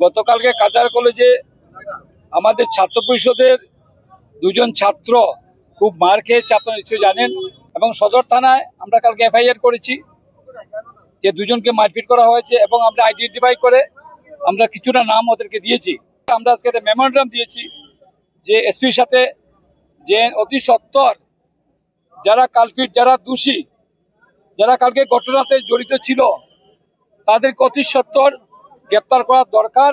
গতকালকে কাজার কলেজে আমাদের ছাত্র পরিষদের দুজন ছাত্র খুব মার খেয়েছে, আপনারা নিশ্চয়ই জানেন। এবং সদর থানায় আমরা কালকে এফআইআর করেছি যে দুজনকে মারপিট করা হয়েছে এবং আমরা আইডেন্টিফাই করে আমরা কিছুটা নাম ওদেরকে দিয়েছি। আমরা আজকে একটা মেমোরেন্ডাম দিয়েছি যে এসপির সাথে যে অতি সত্বর যারা কালপিট, যারা দোষী, যারা কালকে ঘটনাতে জড়িত ছিল তাদেরকে অতি সত্বর গ্রেপ্তার করা দরকার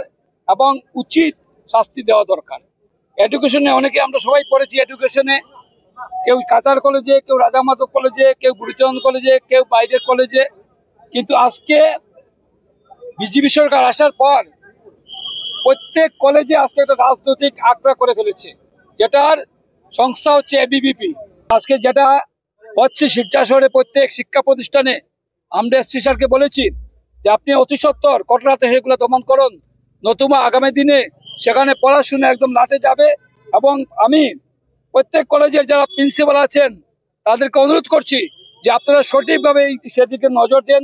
এবং উচিত শাস্তি দেওয়া দরকার। এডুকেশনে অনেকে আমরা সবাই পড়েছি, এডুকেশনে কেউ কাতার কলেজে, কেউ রাজা মাধব কলেজে, কেউ গুরুচরণ কলেজে, কেউ বাইরের কলেজে। কিন্তু আজকে বিজেপি সরকার আসার পর প্রত্যেক কলেজে আজকে একটা রাজনৈতিক আখড়া করে ফেলেছে, যেটার সংস্থা হচ্ছে এবিভিপি। আজকে যেটা হচ্ছে শিলচর শহরে প্রত্যেক শিক্ষা প্রতিষ্ঠানে আমরা এসপি স্যারকে বলেছি যে আপনি অতি সত্বর ঘটনাতে সেগুলো দমন করুন, নতুবা আগামী দিনে সেখানে পড়াশোনা একদম লাটে যাবে। এবং আমি প্রত্যেক কলেজের যারা প্রিন্সিপাল আছেন তাদেরকে অনুরোধ করছি যে আপনারা সঠিকভাবে সেদিকে নজর দেন